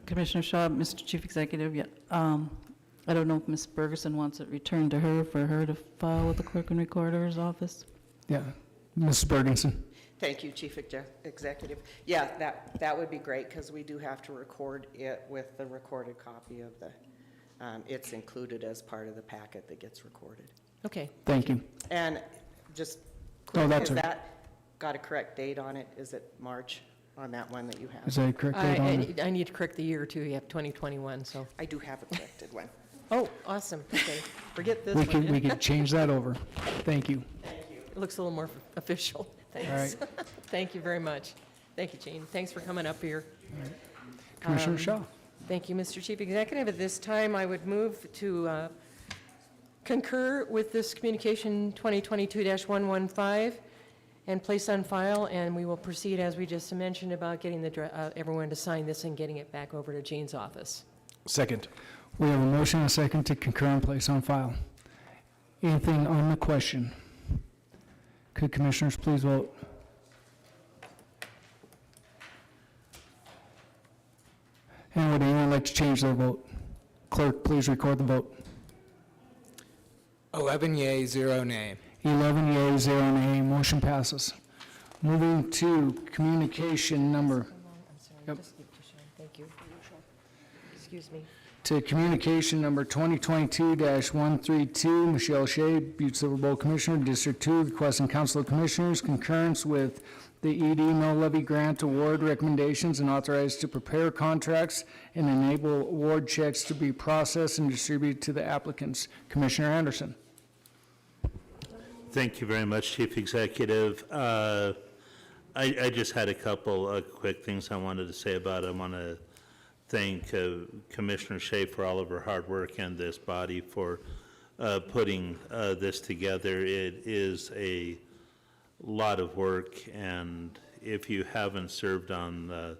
Commissioner Shaw, Mr. Chief Executive, yeah, I don't know if Ms. Bergeson wants it returned to her for her to file with the clerk and recorder's office. Yeah, Mrs. Bergensen. Thank you, Chief Executive. Yeah, that would be great, because we do have to record it with the recorded copy of the, it's included as part of the packet that gets recorded. Okay. Thank you. And just Oh, quick, that's is all right. that got a correct date on it? Is it March on that one that you have? Is that a correct date on it? I need to correct the year too. You have 2021, so. I do have a corrected one. Oh, awesome. Okay. Forget this We one. can change that over. Thank you. It looks a little more official. Thanks. right. Thank you very much. Thank you, Jane. Thanks for coming up here. Commissioner Shaw. Thank you, Mr. Chief Executive. At this time, I would move to concur with this communication 2022-115 and place on file, and we will proceed, as we just mentioned, about getting everyone to sign this and getting it back over to Jane's office. Second. We have a motion and a second to concur and place on file. Anything on the question? Could commissioners please vote? And would anyone like to change their vote? Clerk, please record the vote. 11 yea, 0 nay. 11 yea, 0 nay, motion passes. Moving to communication number, I'm sorry, Yep. just give it to Sean. Thank you. Excuse me. to communication number 2022-132, Michelle Shea, Butte-Silver Bowl Commissioner, District 2, requesting Council of Commissioners concurrence with the ED mill levy grant award recommendations and authorized to prepare contracts and enable award checks to be processed and distributed to the applicants. Commissioner Anderson. Thank you very much, Chief Executive. I just had a couple of quick things I wanted to say about it. I want to thank Commissioner Shea for all of her hard work and this body for putting this together. It is a lot of work, and if you haven't served on the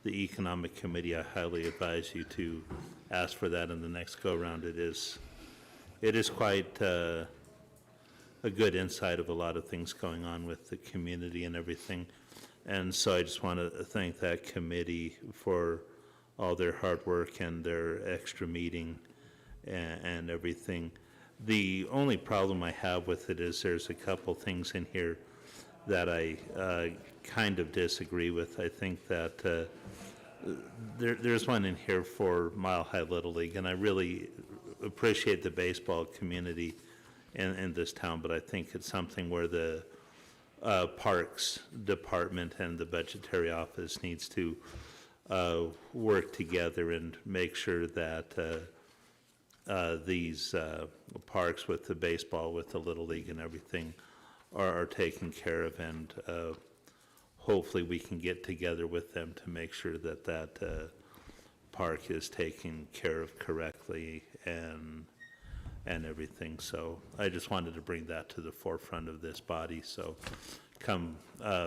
Economic Committee, I highly advise you to ask for that in the next go-round. It is quite a good insight of a lot of things going on with the community and everything. And so I just want to thank that committee for all their hard work and their extra meeting and everything. The only problem I have with it is there's a couple things in here that I kind of disagree with. I think that there's one in here for Mile High Little League, and I really appreciate the baseball community in this town, but I think it's something where the Parks Department and the Budgetary Office needs to work together and make sure that these parks with the baseball, with the Little League and everything are taken care of, and hopefully we can get together with them to make sure that that park is taken care of correctly and everything. So I just wanted to bring that to the forefront of this body. So come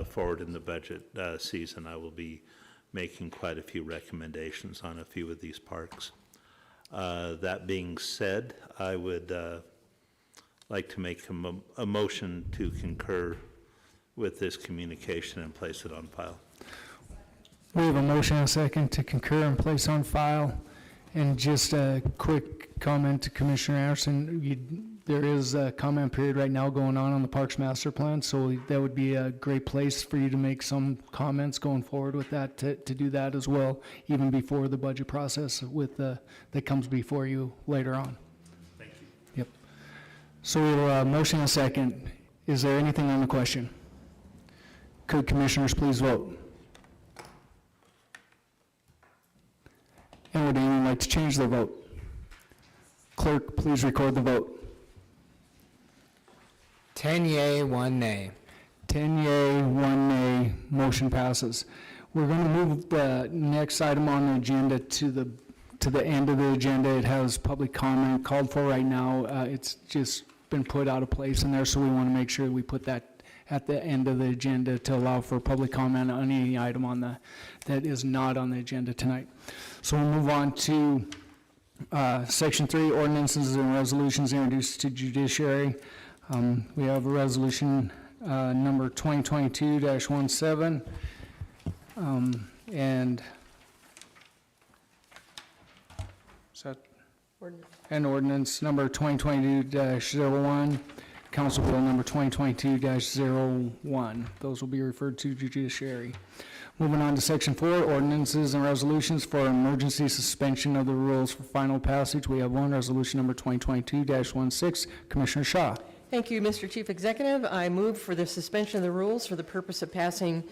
forward in the budget season, I will be making quite a few recommendations on a few of these parks. That being said, I would like to make a motion to concur with this communication and place it on file. We have a motion and a second to concur and place on file. And just a quick comment to Commissioner Anderson, there is a comment period right now going on the Parks Master Plan, so that would be a great place for you to make some comments going forward with that, to do that as well, even before the budget process that comes before you later on. Thank you. Yep. So we have a motion and a second. Is there anything on the question? Could commissioners please vote? And would anyone like to change their vote? Clerk, please record the vote. 10 yea, 1 nay. 10 yea, 1 nay, motion passes. We're going to move the next item on the agenda to the end of the agenda. It has public comment called for right now. It's just been put out of place in there, so we want to make sure we put that at the end of the agenda to allow for public comment on any item on that is not on the agenda tonight. So we'll move on to Section 3, ordinances and resolutions introduced to judiciary. We have a resolution number 2022-17, and is that an ordinance number 2022-01, Council Bill number 2022-01. Those will be referred to judiciary. Moving on to Section 4, ordinances and resolutions for emergency suspension of the rules for final passage. We have one, resolution number 2022-16. Commissioner Shaw. Thank you, Mr. Chief Executive. I move for the suspension of the rules for the purpose of passing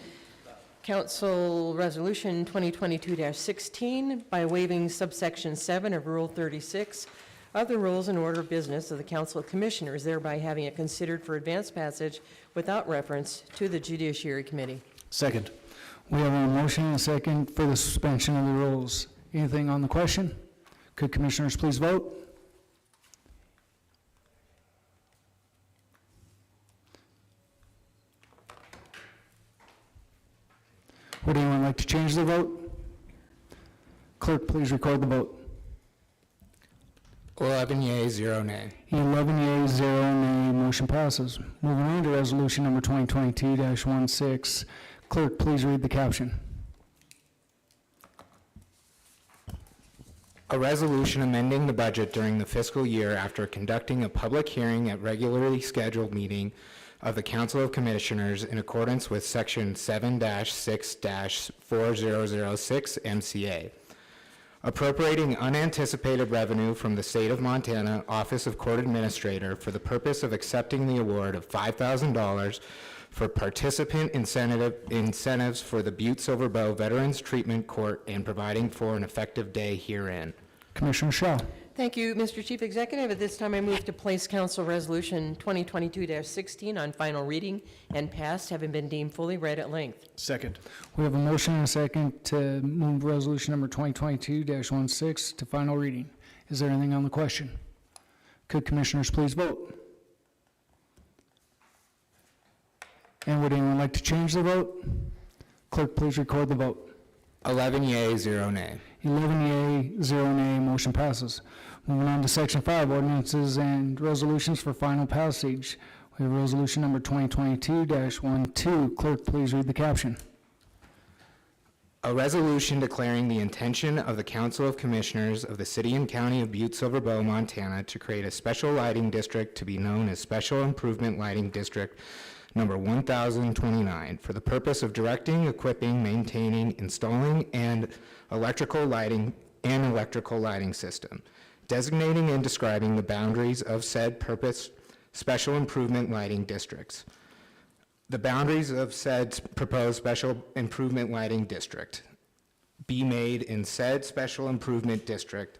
Council Resolution 2022-16 by waiving subsection 7 of Rule 36 of the Rules and Order of Business of the Council of Commissioners, thereby having it considered for advanced passage without reference to the Judiciary Committee. Second. We have a motion and a second for the suspension of the rules. Anything on the question? Could commissioners please vote? Would anyone like to change their vote? Clerk, please record the vote. 11 yea, 0 nay. 11 yea, 0 nay, motion passes. Moving on to resolution number 2022-16. Clerk, please read the caption. A resolution amending the budget during the fiscal year after conducting a public hearing at regularly scheduled meeting of the Council of Commissioners in accordance with Section 7-6-4006 MCA. Appropriating unanticipated revenue from the State of Montana Office of Court Administrator for the purpose of accepting the award of $5,000 for participant incentives for the Butte-Silver Veterans Treatment Court and providing for an effective day herein. Commissioner Shaw. Thank you, Mr. Chief Executive. At this time, I move to place Council Resolution 2022-16 on final reading and passed, having been deemed fully read at length. Second. We have a motion and a second to move resolution number 2022-16 to final reading. Is there anything on the question? Could commissioners please vote? And would anyone like to change their vote? Clerk, please record the vote. 11 yea, 0 nay. 11 yea, 0 nay, motion passes. Moving on to Section 5, ordinances and resolutions for final passage. We have resolution number 2022-12. Clerk, please read the caption. A resolution declaring the intention of the Council of Commissioners of the City and County of Butte-Silver, Montana to create a special lighting district to be known as Special Improvement Lighting District number 1029 for the purpose of directing, equipping, maintaining, installing, and electrical lighting system, designating and describing the boundaries of said purpose special improvement lighting districts. The boundaries of said proposed special improvement lighting district be made in said special improvement district,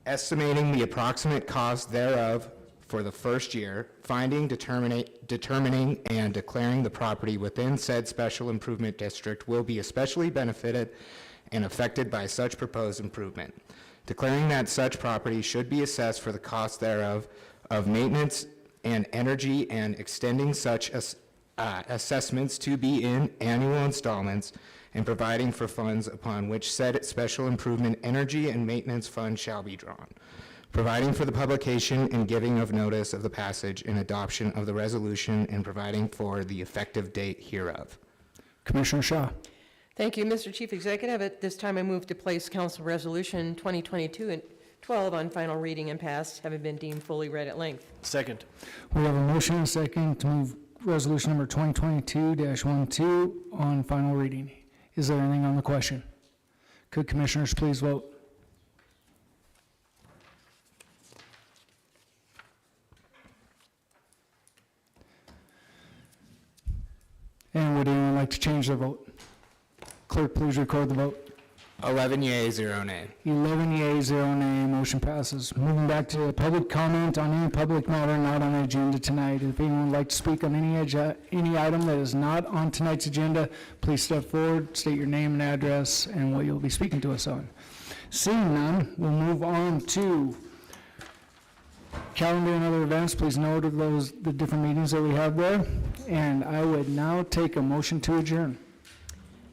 estimating the approximate cost thereof for the first year, finding, determining, and declaring the property within said special improvement district will be especially benefited and affected by such proposed improvement, declaring that such property should be assessed for the cost thereof of maintenance and energy, and extending such assessments to be in annual installments, and providing for funds upon which said special improvement energy and maintenance fund shall be drawn, providing for the publication and giving of notice of the passage and adoption of the resolution, and providing for the effective date hereof. Commissioner Shaw. Thank you, Mr. Chief Executive. At this time, I move to place Council Resolution 2022-12 on final reading and passed, having been deemed fully read at length. Second. We have a motion and a second to move resolution number 2022-12 on final reading. Is there anything on the question? Could commissioners please vote? And would anyone like to change their vote? Clerk, please record the vote. 11 yea, 0 nay. 11 yea, 0 nay, motion passes. Moving back to public comment on any public matter not on the agenda tonight. If anyone would like to speak on any item that is not on tonight's agenda, please step forward, state your name and address, and what you'll be speaking to us on. Seeing none, we'll move on to calendar and other events. Please note of the different meetings that we have there. And I would now take a motion to adjourn.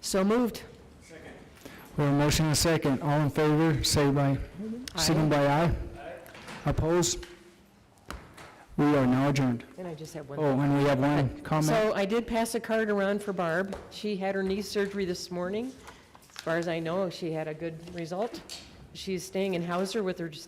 So moved. We have a motion and a second. All in favor, say by, signal by aye. Opposed? We are now adjourned. And I just have one. Oh, and we have one comment. So I did pass a card around for Barb. She had her knee surgery this morning. As far as I know, she had a good result. She's staying in Hauser with her